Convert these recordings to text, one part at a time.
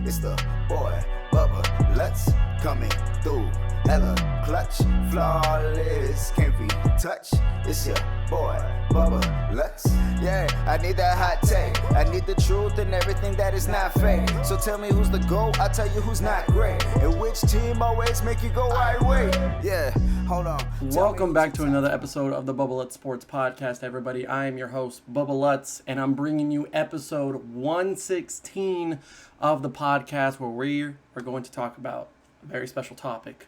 It's the boy, Bubba, let's coming through. Hella clutch, flawless, can't be touched. It's your boy, Bubba, let's. Yeah, I need that hot take. I need the truth and everything that is not fake. So tell me who's the GOAT, I'll tell you who's not great. And which team always make you go right way. Yeah, hold on. Welcome back to another episode of the Bubba Lutz Sports Podcast, everybody. I am your host, Bubba Lutz, and I'm bringing you episode 116 of the podcast where we are going to talk about a very special topic.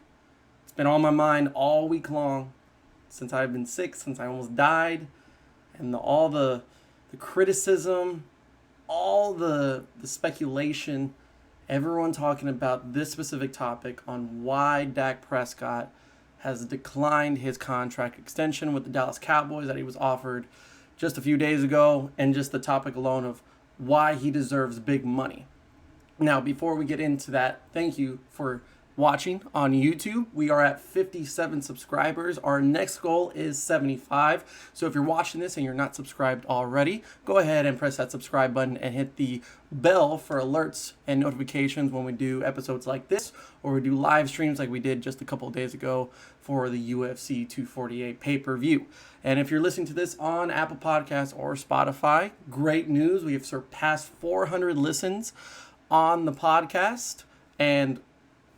It's been on my mind all week long since I've been sick, since I almost died, and all the criticism, all the speculation, everyone talking about this specific topic on why Dak Prescott has declined his contract extension with the Dallas Cowboys that he was offered just a few days ago, and just the topic alone of why he deserves big money. Now, before we get into that, thank you for watching on YouTube. We are at 57 subscribers. Our next goal is 75. So if you're watching this and you're not subscribed already, go ahead and press that subscribe button and hit the bell for alerts and notifications when we do episodes like this, or we do live streams like we did just a couple of days ago for the UFC 248 pay-per-view. And if you're listening to this on Apple Podcasts or Spotify, great news. We have surpassed 400 listens on the podcast, and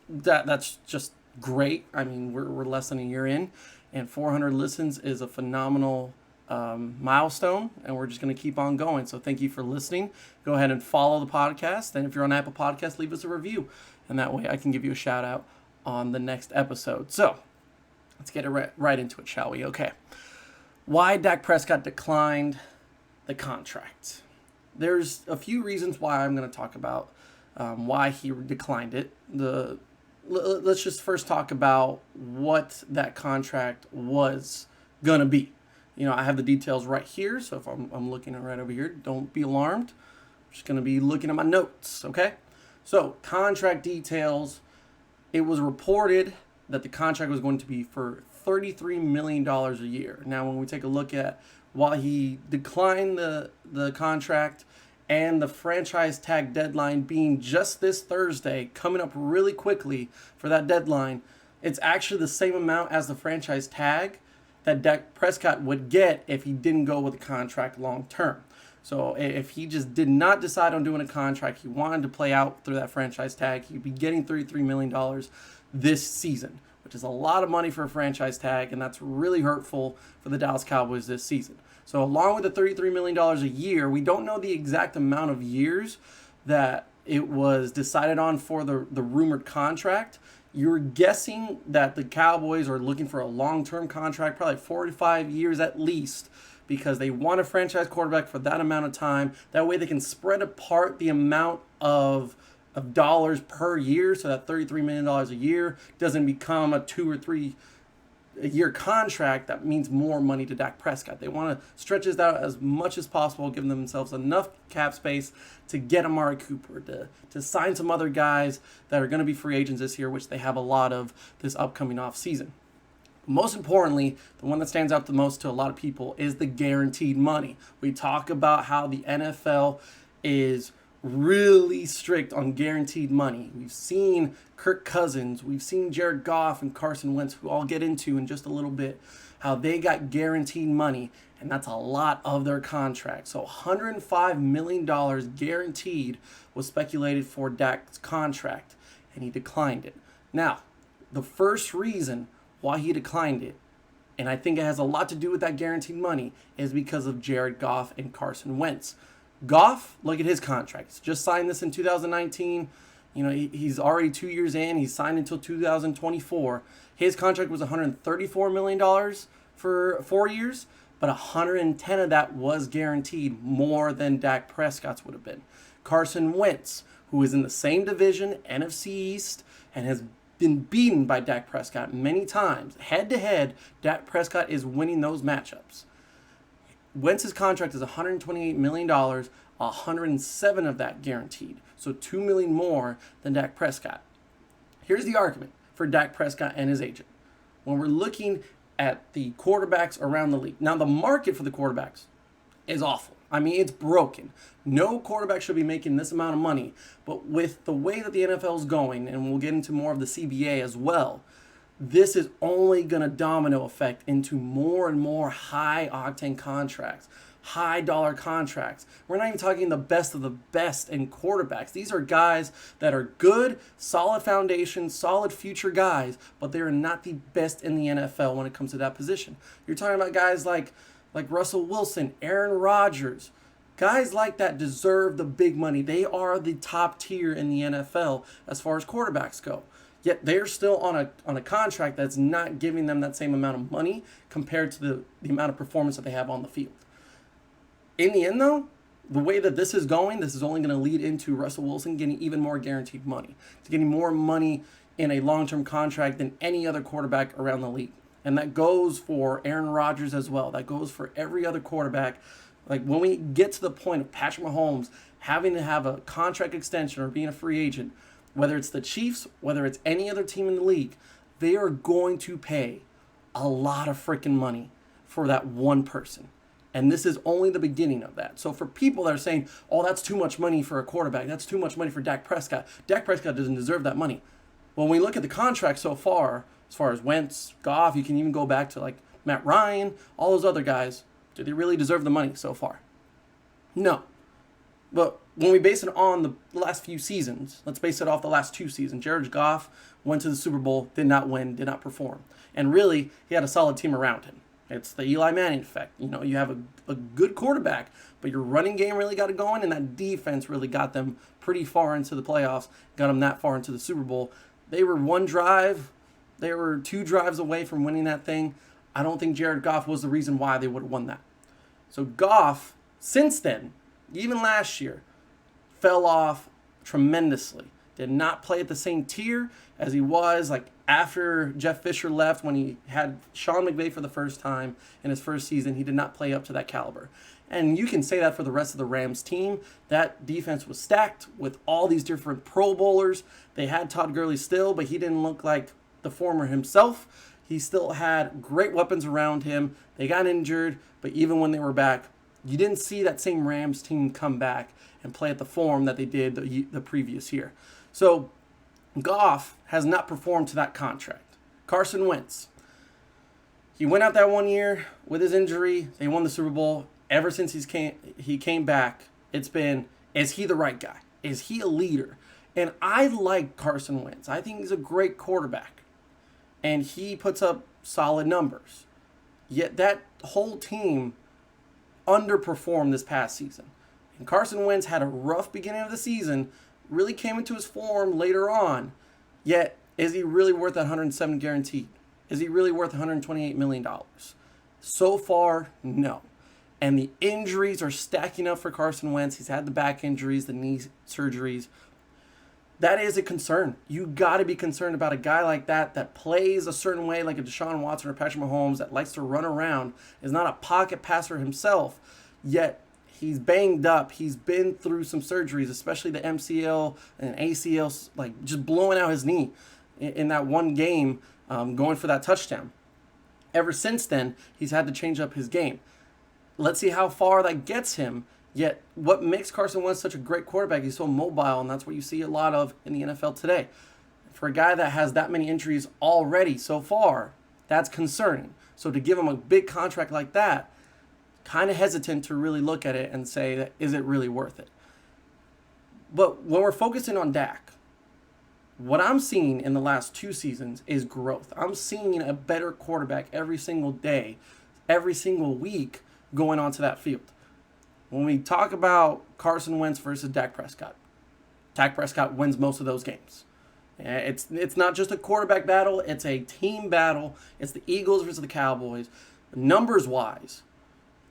that's just great. I mean, we're less than a year in, and 400 listens is a phenomenal milestone, and we're just going to keep on going. So thank you for listening. Go ahead and follow the podcast, and if you're on Apple Podcasts, leave us a review, and that way I can give you a shout out on the next episode. So let's get right into it, shall we? Okay. Why Dak Prescott declined the contract. There's a few reasons why I'm going to talk about why he declined it. Let's just first talk about what that contract was going to be. You know, I have the details right here, so if I'm looking right over here, don't be alarmed. I'm just going to be looking at my notes, okay? So, contract details. It was reported that the contract was going to be for $33 million a year. Now, when we take a look at why he declined the contract and the franchise tag deadline being just this Thursday, coming up really quickly for that deadline, it's actually the same amount as the franchise tag that Dak Prescott would get if he didn't go with a contract long term. So if he just did not decide on doing a contract, he wanted to play out through that franchise tag, he'd be getting $33 million this season, which is a lot of money for a franchise tag, and that's really hurtful for the Dallas Cowboys this season. So along with the $33 million a year, we don't know the exact amount of years that it was decided on for the rumored contract. You're guessing that the Cowboys are looking for a long-term contract, probably 4 to 5 years at least, because they want a franchise quarterback for that amount of time. That way they can spread apart the amount of dollars per year, so that $33 million a year doesn't become a 2 or 3 a year contract that means more money to Dak Prescott. They want to stretch this out as much as possible, give themselves enough cap space to get Amari Cooper, to sign some other guys that are going to be free agents this year, which they have a lot of this upcoming offseason. Most importantly, the one that stands out the most to a lot of people is the guaranteed money. We talk about how the NFL is really strict on guaranteed money. We've seen Kirk Cousins, we've seen Jared Goff and Carson Wentz, who I'll get into in just a little bit, how they got guaranteed money, and that's a lot of their contract. So $105 million guaranteed was speculated for Dak's contract, and he declined it. Now, the first reason why he declined it, and I think it has a lot to do with that guaranteed money, is because of Jared Goff and Carson Wentz. Goff, look at his contract. He's just signed this in 2019. You know, he's already 2 years in. He's signed until 2024. His contract was $134 million for 4 years, but 110 of that was guaranteed, more than Dak Prescott's would have been. Carson Wentz, who is in the same division, NFC East, and has been beaten by Dak Prescott many times. Head-to-head, Dak Prescott is winning those matchups. Wentz's contract is $128 million, 107 of that guaranteed, so $2 million more than Dak Prescott. Here's the argument for Dak Prescott and his agent. When we're looking at the quarterbacks around the league, now the market for the quarterbacks is awful. I mean, it's broken. No quarterback should be making this amount of money. But with the way that the NFL is going, and we'll get into more of the CBA as well, this is only going to domino effect into more and more high-octane contracts, high-dollar contracts. We're not even talking the best of the best in quarterbacks. These are guys that are good, solid foundation, solid future guys, but they are not the best in the NFL when it comes to that position. You're talking about guys like Russell Wilson, Aaron Rodgers. Guys like that deserve the big money. They are the top tier in the NFL as far as quarterbacks go. Yet they're still on a contract that's not giving them that same amount of money compared to the amount of performance that they have on the field. In the end, though, the way that this is going, this is only going to lead into Russell Wilson getting even more guaranteed money, to getting more money in a long-term contract than any other quarterback around the league. And that goes for Aaron Rodgers as well. That goes for every other quarterback. Like when we get to the point of Patrick Mahomes having to have a contract extension or being a free agent, whether it's the Chiefs, whether it's any other team in the league, they are going to pay a lot of freaking money for that one person. And this is only the beginning of that. So for people that are saying, oh, that's too much money for a quarterback, that's too much money for Dak Prescott, Dak Prescott doesn't deserve that money. Well, when we look at the contract so far, as far as Wentz, Goff, you can even go back to like Matt Ryan, all those other guys, do they really deserve the money so far? No. But when we base it on the last few seasons, let's base it off the last 2 seasons. Jared Goff went to the Super Bowl, did not win, did not perform. And really, he had a solid team around him. It's the Eli Manning effect. You know, you have a good quarterback, but your running game really got it going, and that defense really got them pretty far into the playoffs, got them that far into the Super Bowl. They were 2 drives away from winning that thing. I don't think Jared Goff was the reason why they would have won that. So Goff, since then, even last year, fell off tremendously. Did not play at the same tier as he was like after Jeff Fisher left when he had Sean McVay for the first time in his first season. He did not play up to that caliber. And you can say that for the rest of the Rams team. That defense was stacked with all these different Pro Bowlers. They had Todd Gurley still, but he didn't look like the former himself. He still had great weapons around him. They got injured, but even when they were back, you didn't see that same Rams team come back and play at the form that they did the previous year. So Goff has not performed to that contract. Carson Wentz, he went out that 1 year with his injury. They won the Super Bowl. Ever since he came back, it's been, is he the right guy? Is he a leader? And I like Carson Wentz. I think he's a great quarterback. And he puts up solid numbers. Yet that whole team underperformed this past season. And Carson Wentz had a rough beginning of the season, really came into his form later on. Yet, is he really worth that 107 guaranteed? Is he really worth $128 million? So far, no. And the injuries are stacking up for Carson Wentz. He's had the back injuries, the knee surgeries. That is a concern. You got to be concerned about a guy like that plays a certain way, like a Deshaun Watson or Patrick Mahomes, that likes to run around, is not a pocket passer himself, yet he's banged up. He's been through some surgeries, especially the MCL and ACL, like just blowing out his knee in that one game, going for that touchdown. Ever since then, he's had to change up his game. Let's see how far that gets him. Yet, what makes Carson Wentz such a great quarterback? He's so mobile, and that's what you see a lot of in the NFL today. For a guy that has that many injuries already so far, that's concerning. So to give him a big contract like that, kind of hesitant to really look at it and say, is it really worth it? But when we're focusing on Dak, what I'm seeing in the last 2 seasons is growth. I'm seeing a better quarterback every single day, every single week going onto that field. When we talk about Carson Wentz versus Dak Prescott wins most of those games. It's not just a quarterback battle, it's a team battle. It's the Eagles versus the Cowboys. Numbers-wise,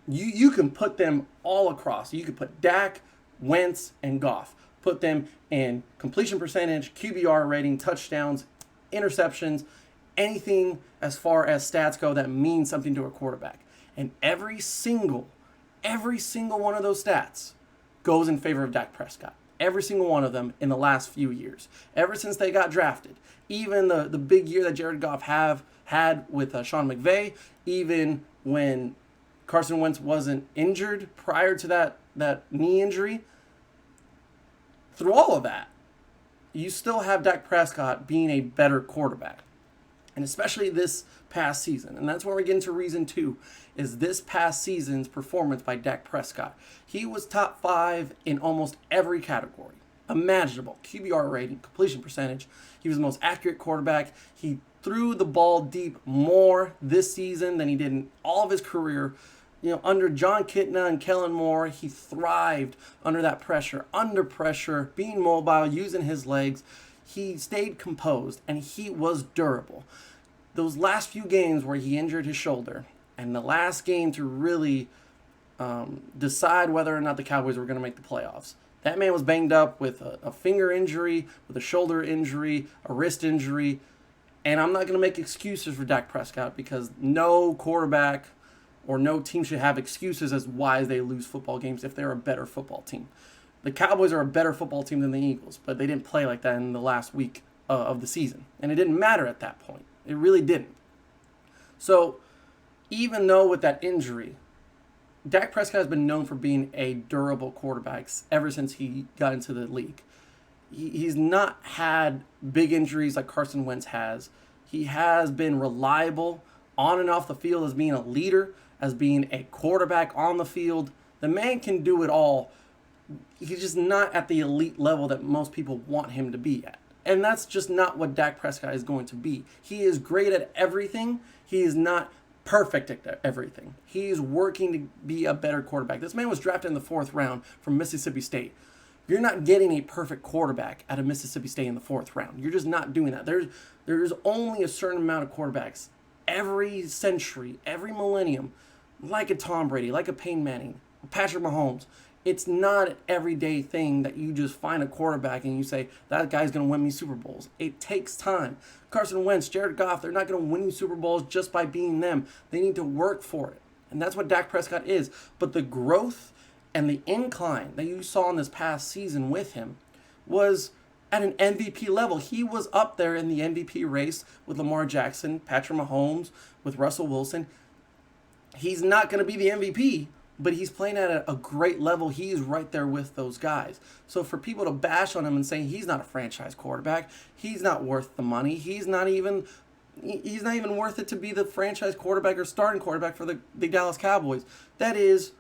you can put them all across. You could put Dak, Wentz, and Goff. Put them in completion percentage, QBR rating, touchdowns, interceptions, anything as far as stats go that means something to a quarterback. And every single one of those stats goes in favor of Dak Prescott. Every single one of them in the last few years. Ever since they got drafted. Even the big year that Jared Goff had with Sean McVay. Even when Carson Wentz wasn't injured prior to that knee injury, through all of that, you still have Dak Prescott being a better quarterback. And especially this past season. And that's where we get into reason 2, is this past season's performance by Dak Prescott. He was top 5 in almost every category imaginable. QBR rating, completion percentage. He was the most accurate quarterback. He threw the ball deep more this season than he did in all of his career. Under John Kitna and Kellen Moore, he thrived under that pressure, under pressure, being mobile, using his legs. He stayed composed, and he was durable. Those last few games where he injured his shoulder, and the last game to really decide whether or not the Cowboys were going to make the playoffs, that man was banged up with a finger injury, with a shoulder injury, a wrist injury, and I'm not going to make excuses for Dak Prescott because no quarterback or no team should have excuses as why they lose football games if they're a better football team. The Cowboys are a better football team than the Eagles, but they didn't play like that in the last week of the season. And it didn't matter at that point. It really didn't. So even though with that injury, Dak Prescott has been known for being a durable quarterback ever since he got into the league. He's not had big injuries like Carson Wentz has. He has been reliable on and off the field as being a leader, as being a quarterback on the field. The man can do it all. He's just not at the elite level that most people want him to be at. And that's just not what Dak Prescott is going to be. He is great at everything. He is not perfect at everything. He is working to be a better quarterback. This man was drafted in the 4th round from Mississippi State. You're not getting a perfect quarterback out of Mississippi State in the 4th round. You're just not doing that. There's only a certain amount of quarterbacks every century, every millennium, like a Tom Brady, like a Peyton Manning, Patrick Mahomes. It's not an everyday thing that you just find a quarterback and you say, that guy's going to win me Super Bowls. It takes time. Carson Wentz, Jared Goff, they're not going to win you Super Bowls just by being them. They need to work for it. And that's what Dak Prescott is. But the growth and the incline that you saw in this past season with him was at an MVP level. He was up there in the MVP race with Lamar Jackson, Patrick Mahomes, with Russell Wilson. He's not going to be the MVP, but he's playing at a great level. He's right there with those guys. So for people to bash on him and say he's not a franchise quarterback, he's not worth the money, he's not even worth it to be the franchise quarterback or starting quarterback for the Dallas Cowboys, that is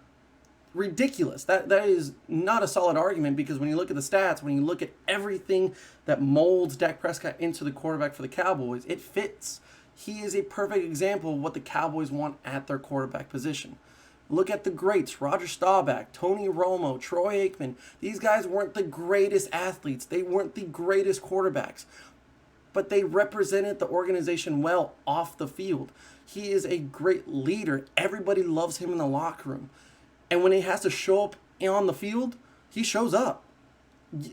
ridiculous. That is not a solid argument, because when you look at the stats, when you look at everything that molds Dak Prescott into the quarterback for the Cowboys, it fits. He is a perfect example of what the Cowboys want at their quarterback position. Look at the greats, Roger Staubach, Tony Romo, Troy Aikman. These guys weren't the greatest athletes. They weren't the greatest quarterbacks, but they represented the organization well off the field. He is a great leader. Everybody loves him in the locker room. And when he has to show up on the field, he shows up.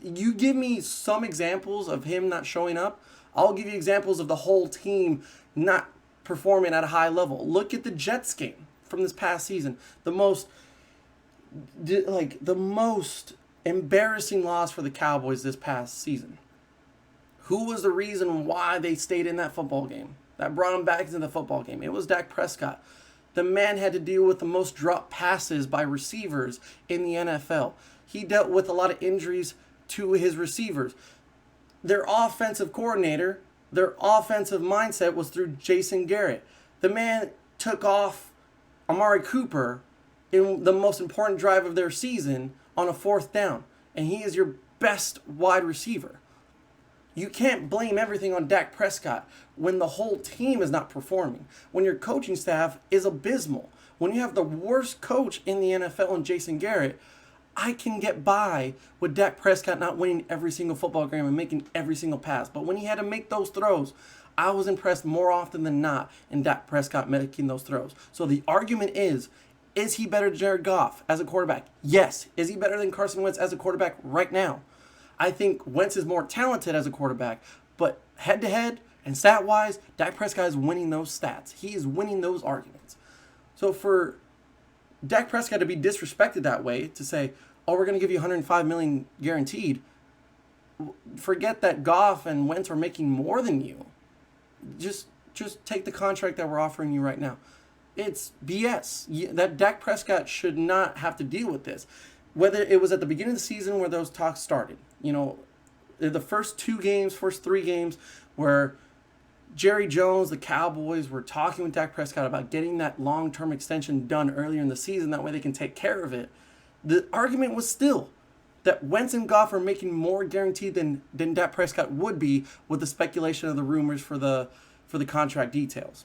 You give me some examples of him not showing up, I'll give you examples of the whole team not performing at a high level. Look at the Jets game from this past season. The most embarrassing loss for the Cowboys this past season. Who was the reason why they stayed in that football game? That brought them back into the football game. It was Dak Prescott. The man had to deal with the most dropped passes by receivers in the NFL. He dealt with a lot of injuries to his receivers. Their offensive coordinator, their offensive mindset was through Jason Garrett. The man took off Amari Cooper in the most important drive of their season on a 4th down, and he is your best wide receiver. You can't blame everything on Dak Prescott when the whole team is not performing, when your coaching staff is abysmal, when you have the worst coach in the NFL in Jason Garrett. I can get by with Dak Prescott not winning every single football game and making every single pass, but when he had to make those throws, I was impressed more often than not in Dak Prescott making those throws. So the argument is he better than Jared Goff as a quarterback? Yes. Is he better than Carson Wentz as a quarterback right now? I think Wentz is more talented as a quarterback, but head-to-head and stat-wise, Dak Prescott is winning those stats. He is winning those arguments. So for Dak Prescott to be disrespected that way, to say, oh, we're going to give you $105 million guaranteed, forget that Goff and Wentz are making more than you. Just take the contract that we're offering you right now. It's BS. That Dak Prescott should not have to deal with this. Whether it was at the beginning of the season where those talks started, the first 3 games where Jerry Jones, the Cowboys, were talking with Dak Prescott about getting that long-term extension done earlier in the season. That way they can take care of it. The argument was still that Wentz and Goff are making more guaranteed than Dak Prescott would be with the speculation of the rumors for the contract details.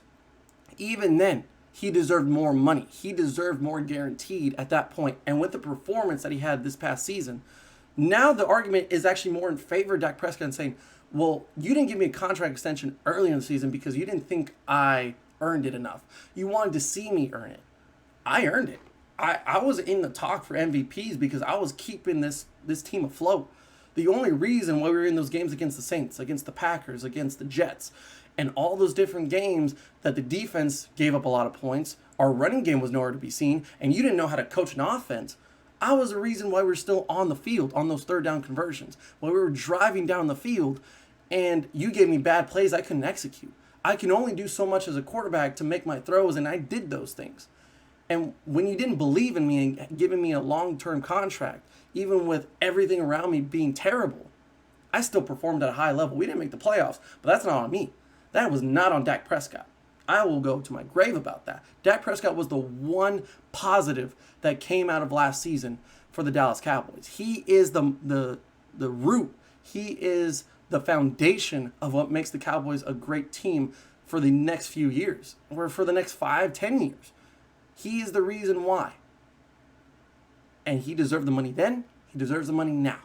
Even then, he deserved more money. He deserved more guaranteed at that point. And with the performance that he had this past season, now the argument is actually more in favor of Dak Prescott and saying, well, you didn't give me a contract extension early in the season because you didn't think I earned it enough. You wanted to see me earn it. I earned it. I was in the talk for MVPs because I was keeping this team afloat. The only reason why we were in those games against the Saints, against the Packers, against the Jets, and all those different games that the defense gave up a lot of points, our running game was nowhere to be seen, and you didn't know how to coach an offense, I was the reason why we were still on the field on those third down conversions. While we were driving down the field, and you gave me bad plays I couldn't execute. I can only do so much as a quarterback to make my throws, and I did those things. And when you didn't believe in me and giving me a long-term contract, even with everything around me being terrible, I still performed at a high level. We didn't make the playoffs, but that's not on me. That was not on Dak Prescott. I will go to my grave about that. Dak Prescott was the one positive that came out of last season for the Dallas Cowboys. He is the root. He is the foundation of what makes the Cowboys a great team for the next few years, or for the next 5-10 years. He is the reason why. And he deserved the money then. He deserves the money now.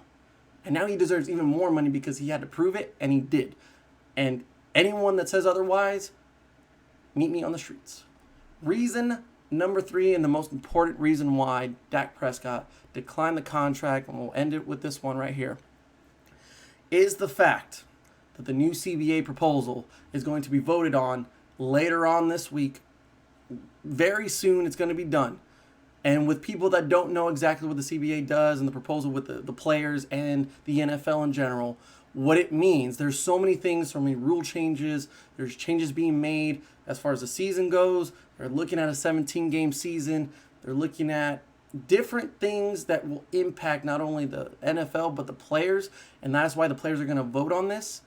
And now he deserves even more money because he had to prove it, and he did. And anyone that says otherwise, meet me on the streets. Reason number 3, and the most important reason why Dak Prescott declined the contract, and we'll end it with this one right here, is the fact that the new CBA proposal is going to be voted on later on this week. Very soon it's going to be done. And with people that don't know exactly what the CBA does and the proposal with the players and the NFL in general, what it means, there's so many things, so many rule changes, there's changes being made as far as the season goes. They're looking at a 17-game season. They're looking at different things that will impact not only the NFL but the players, and that's why the players are going to vote on this.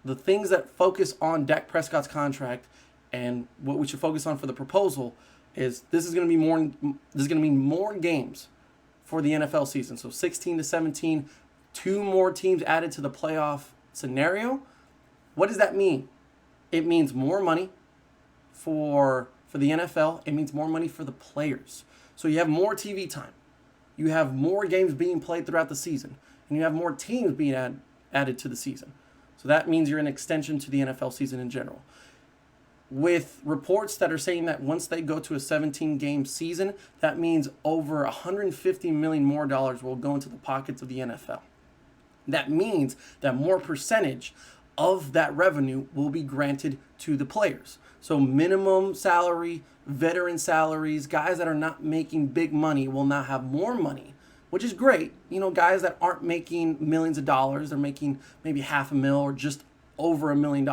The things that focus on Dak Prescott's contract and what we should focus on for the proposal is this is going to be more games for the NFL season. So 16 to 17, 2 more teams added to the playoff scenario. What does that mean? It means more money for the NFL. It means more money for the players. So you have more TV time. You have more games being played throughout the season. And you have more teams being added to the season. So that means you're an extension to the NFL season in general. With reports that are saying that once they go to a 17-game season, that means over $150 million more dollars will go into the pockets of the NFL. That means that more percentage of that revenue will be granted to the players. So minimum salary, veteran salaries, guys that are not making big money will now have more money, which is great. Guys that aren't making millions of dollars, they're making maybe $500,000 or just over $1 million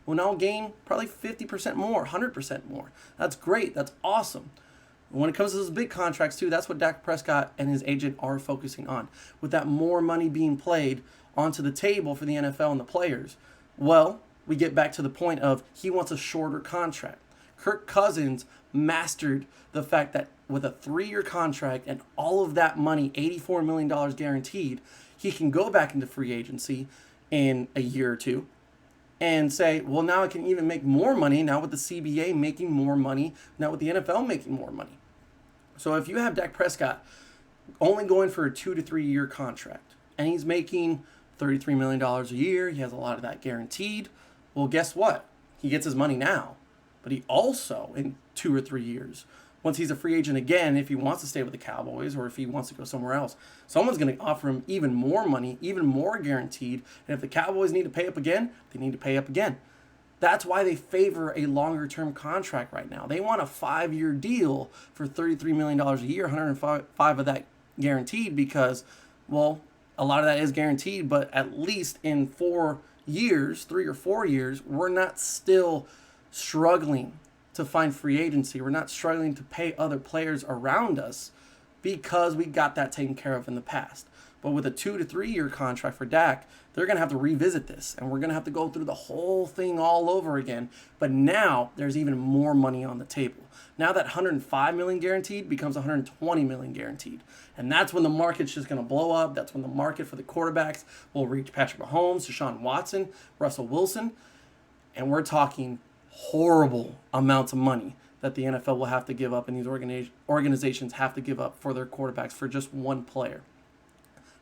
will now gain probably 50% more, 100% more. That's great. That's awesome. When it comes to those big contracts too, that's what Dak Prescott and his agent are focusing on. With that more money being played onto the table for the NFL and the players, well, we get back to the point of he wants a shorter contract. Kirk Cousins mastered the fact that with a 3-year contract and all of that money, $84 million guaranteed, he can go back into free agency in a year or two and say, well, now I can even make more money now with the CBA making more money, now with the NFL making more money. So if you have Dak Prescott only going for a 2 to 3 year contract and he's making $33 million a year, he has a lot of that guaranteed, well, guess what? He gets his money now, but he also, in 2 or 3 years, once he's a free agent again, if he wants to stay with the Cowboys or if he wants to go somewhere else, someone's going to offer him even more money, even more guaranteed. And if the Cowboys need to pay up again, they need to pay up again. That's why they favor a longer-term contract right now. They want a 5-year deal for $33 million a year, 105 of that guaranteed because, well, a lot of that is guaranteed, but at least in 4 years, 3 or 4 years, we're not still struggling to to find free agency. We're not struggling to pay other players around us because we got that taken care of in the past. But with a 2 to 3 year contract for Dak, they're going to have to revisit this, and we're going to have to go through the whole thing all over again. But now there's even more money on the table. Now that $105 million guaranteed becomes $120 million guaranteed. And that's when the market's just going to blow up. That's when the market for the quarterbacks will reach Patrick Mahomes, Deshaun Watson, Russell Wilson. And we're talking horrible amounts of money that the NFL will have to give up and these organizations have to give up for their quarterbacks for just one player.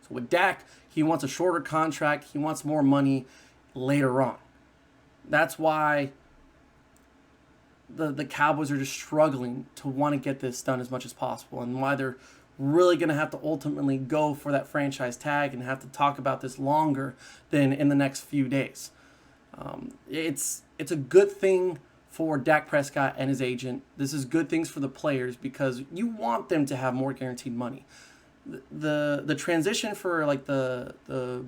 So with Dak, he wants a shorter contract. He wants more money later on. That's why the Cowboys are just struggling to want to get this done as much as possible, and why they're really going to have to ultimately go for that franchise tag and have to talk about this longer than in the next few days. It's a good thing for Dak Prescott and his agent. This is good things for the players because you want them to have more guaranteed money. The transition for like the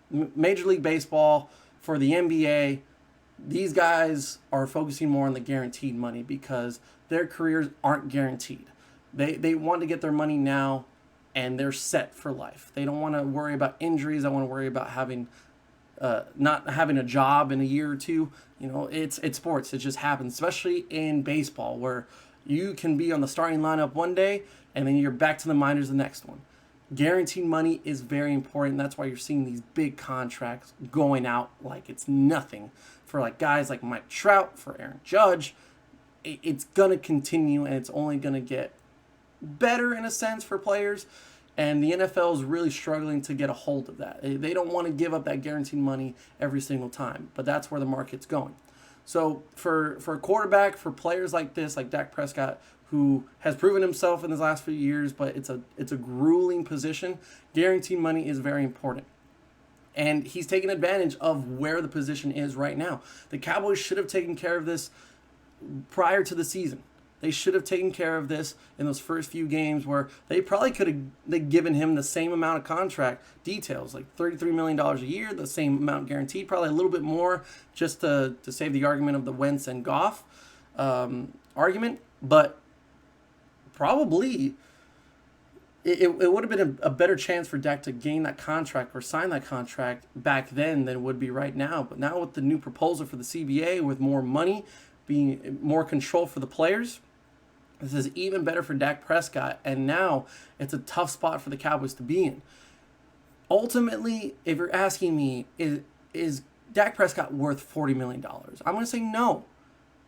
Major League Baseball, for the NBA, these guys are focusing more on the guaranteed money because their careers aren't guaranteed. They want to get their money now, and they're set for life. They don't want to worry about injuries. They want to worry about having not having a job in a year or two. You know, it's sports. It just happens, especially in baseball, where you can be on the starting lineup one day and then you're back to the minors the next one. Guaranteed money is very important. That's why you're seeing these big contracts going out like it's nothing for like guys like Mike Trout, for Aaron Judge. It's going to continue, and it's only going to get better in a sense for players. And the NFL is really struggling to get a hold of that. They don't want to give up that guaranteed money every single time, but that's where the market's going. So for a quarterback, for players like this, like Dak Prescott, who has proven himself in his last few years, but it's a grueling position, guaranteed money is very important. And he's taken advantage of where the position is right now. The Cowboys should have taken care of this prior to the season. They should have taken care of this in those first few games, where they probably could have given him the same amount of contract details, like $33 million a year, the same amount guaranteed, probably a little bit more, just to save the argument of the Wentz and Goff argument. But probably it would have been a better chance for Dak to gain that contract or sign that contract back then than it would be right now. But now with the new proposal for the CBA, with more money, being more control for the players, this is even better for Dak Prescott, and now it's a tough spot for the Cowboys to be in. Ultimately, if you're asking me, is Dak Prescott worth $40 million? I'm going to say no.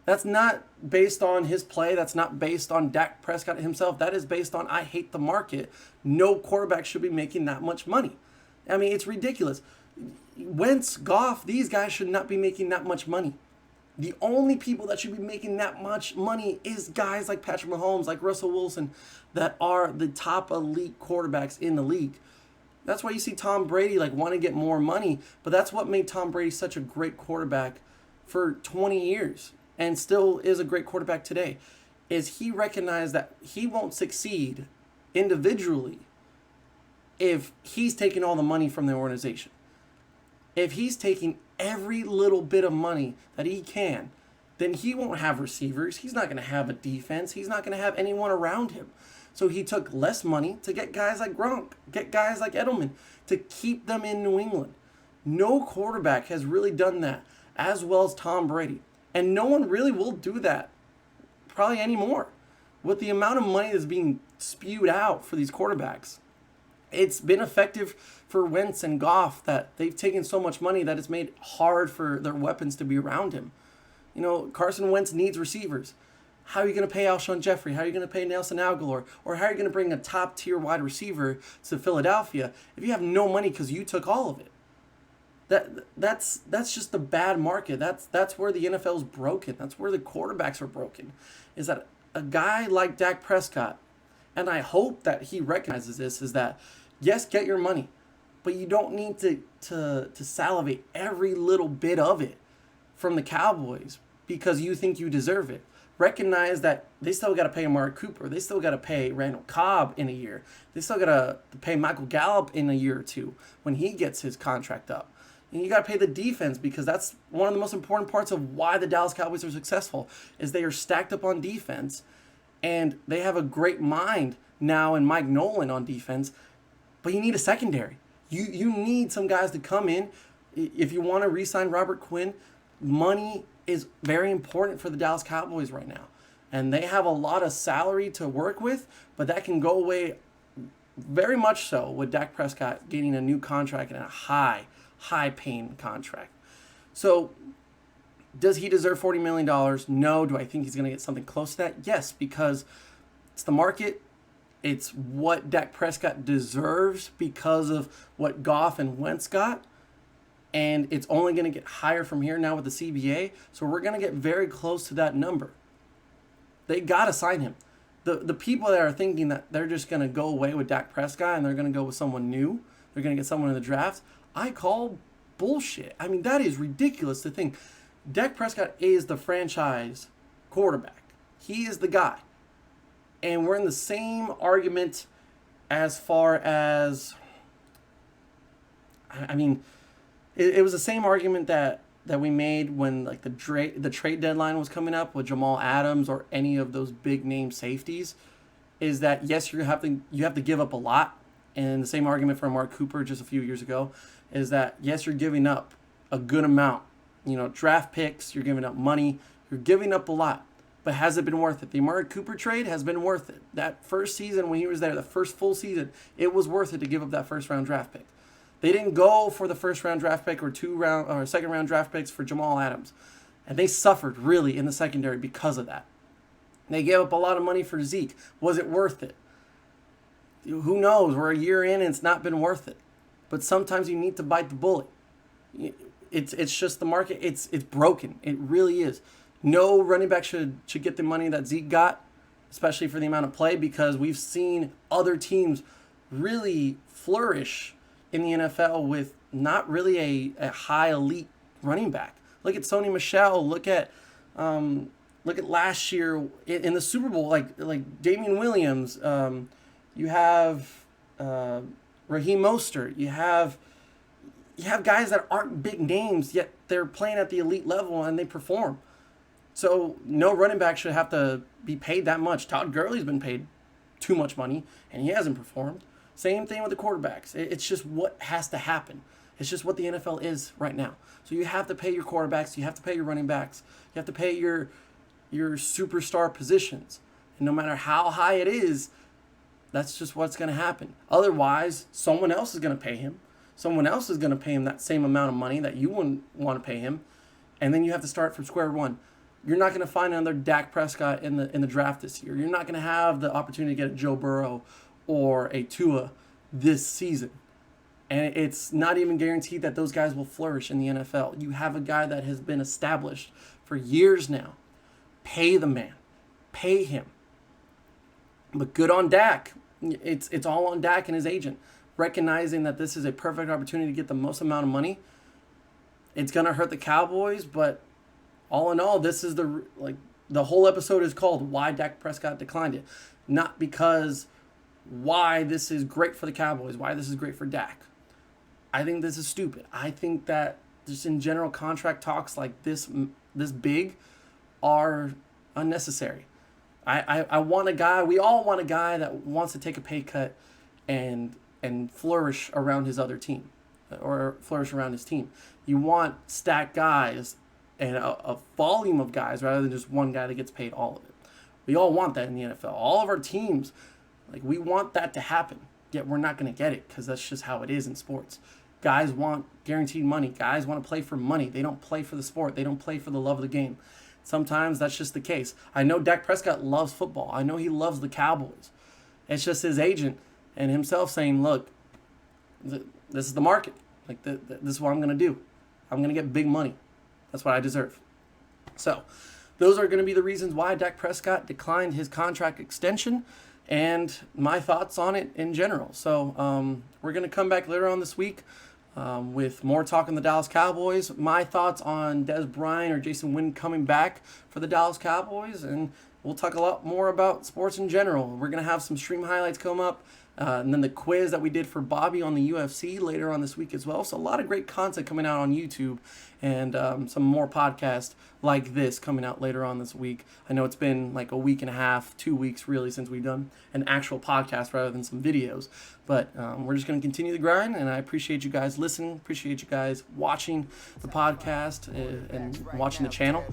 That's not based on his play. That's not based on Dak Prescott himself. That is based on, I hate the market. No quarterback should be making that much money. I mean, it's ridiculous. Wentz, Goff, these guys should not be making that much money. The only people that should be making that much money is guys like Patrick Mahomes, like Russell Wilson, that are the top elite quarterbacks in the league. That's why you see Tom Brady want to get more money, but that's what made Tom Brady such a great quarterback for 20 years and still is a great quarterback today, is he recognized that he won't succeed individually if he's taking all the money from the organization. If he's taking every little bit of money that he can, then he won't have receivers. He's not going to have a defense. He's not going to have anyone around him. So he took less money to get guys like Gronk, get guys like Edelman, to keep them in New England. No quarterback has really done that as well as Tom Brady. And no one really will do that probably anymore. With the amount of money that's being spewed out for these quarterbacks, it's been effective for Wentz and Goff that they've taken so much money that it's made hard for their weapons to be around him. You know, Carson Wentz needs receivers. How are you going to pay Alshon Jeffrey? How are you going to pay Nelson Aguilar? Or how are you going to bring a top-tier wide receiver to Philadelphia if you have no money because you took all of it? That's just the bad market. That's where the NFL is broken. That's where the quarterbacks are broken. Is that a guy like Dak Prescott, and I hope that he recognizes this, is that, yes, get your money, but you don't need to salivate every little bit of it from the Cowboys because you think you deserve it. Recognize that they still got to pay Amari Cooper. They still got to pay Randall Cobb in a year. They still got to pay Michael Gallup in a year or two when he gets his contract up. And you got to pay the defense, because that's one of the most important parts of why the Dallas Cowboys are successful, is they are stacked up on defense, and they have a great mind now in Mike Nolan on defense, but you need a secondary. You need some guys to come in. If you want to re-sign Robert Quinn, money is very important for the Dallas Cowboys right now. And they have a lot of salary to work with, but that can go away very much so with Dak Prescott getting a new contract and a high-paying contract. So does he deserve $40 million? No. Do I think he's going to get something close to that? Yes, because it's the market. It's what Dak Prescott deserves because of what Goff and Wentz got. And it's only going to get higher from here now with the CBA. So we're going to get very close to that number. They got to sign him. The people that are thinking that they're just going to go away with Dak Prescott and they're going to go with someone new, they're going to get someone in the draft, I call bullshit. I mean, that is ridiculous to think. Dak Prescott is the franchise quarterback. He is the guy. And we're in the same argument as far as, I mean, it was the same argument that we made when like the trade deadline was coming up with Jamal Adams or any of those big name safeties, is that yes, you have to give up a lot. And the same argument for Mark Cooper just a few years ago is that yes, you're giving up a good amount. You know, draft picks, you're giving up money, you're giving up a lot. But has it been worth it? The Amari Cooper trade has been worth it. That first season when he was there, the first full season, it was worth it to give up that first round draft pick. They didn't go for the first round draft pick or second round draft picks for Jamal Adams. And they suffered really in the secondary because of that. They gave up a lot of money for Zeke. Was it worth it? Who knows? We're a year in and it's not been worth it. But sometimes you need to bite the bullet. It's just the market. It's broken. It really is. No running back should get the money that Zeke got, especially for the amount of play, because we've seen other teams really flourish in the NFL with not really a high elite running back. Look at Sony Michel. Look at last year in the Super Bowl, like Damian Williams. You have Raheem Mostert. You have guys that aren't big names, yet they're playing at the elite level and they perform. So no running back should have to be paid that much. Todd Gurley's been paid too much money, and he hasn't performed. Same thing with the quarterbacks. It's just what has to happen. It's just what the NFL is right now. So you have to pay your quarterbacks. You have to pay your running backs. You have to pay your superstar positions. And no matter how high it is, that's just what's going to happen. Otherwise, someone else is going to pay him. Someone else is going to pay him that same amount of money that you wouldn't want to pay him. And then you have to start from square one. You're not going to find another Dak Prescott in the draft this year. You're not going to have the opportunity to get a Joe Burrow or a Tua this season. And it's not even guaranteed that those guys will flourish in the NFL. You have a guy that has been established for years now. Pay the man. Pay him. But good on Dak. It's all on Dak and his agent. Recognizing that this is a perfect opportunity to get the most amount of money. It's going to hurt the Cowboys, but all in all, this is the whole episode is called Why Dak Prescott Declined It. Not because why this is great for the Cowboys, why this is great for Dak. I think this is stupid. I think that just in general contract talks like this big are unnecessary. I want a guy, we all want a guy that wants to take a pay cut and flourish around his other team or flourish around his team. You want stacked guys and a volume of guys rather than just one guy that gets paid all of it. We all want that in the NFL. All of our teams, we want that to happen. Yet we're not going to get it because that's just how it is in sports. Guys want guaranteed money. Guys want to play for money. They don't play for the sport. They don't play for the love of the game. Sometimes that's just the case. I know Dak Prescott loves football. I know he loves the Cowboys. It's just his agent and himself saying, look, this is the market. This is what I'm going to do. I'm going to get big money. That's what I deserve. So those are going to be the reasons why Dak Prescott declined his contract extension and my thoughts on it in general. So we're going to come back later on this week with more talk on the Dallas Cowboys, my thoughts on Dez Bryant or Jason Witten coming back for the Dallas Cowboys, and we'll talk a lot more about sports in general. We're going to have some stream highlights come up And then the quiz that we did for Bobby on the UFC later on this week as well. So a lot of great content coming out on YouTube, and some more podcasts like this coming out later on this week. I know it's been like a week and a half, 2 weeks really, since we've done an actual podcast rather than some videos. But we're just going to continue the grind, and I appreciate you guys listening, appreciate you guys watching the podcast and watching the channel.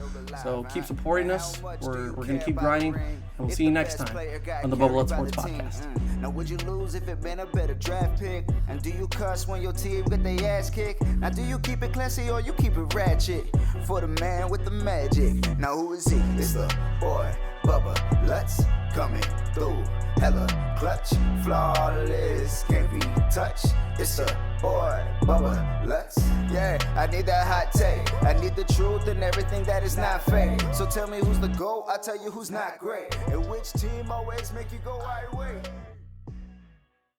So keep supporting us. We're going to keep grinding, and we'll see you next time on the Bubble Up Sports Podcast. Now would you lose if it been a better draft pick? And do you cuss when your team get their ass kicked? Now do you keep it classy or you keep it ratchet? For the man with the magic. Now who is he? It's the boy Bubba Lutz coming through. Hella clutch, flawless, can't be touched. It's a boy Bubba Lutz. Yeah, I need that hot take. I need the truth and everything that is not fake. So tell me who's the GOAT, I'll tell you who's not great. And which team always make you go right way.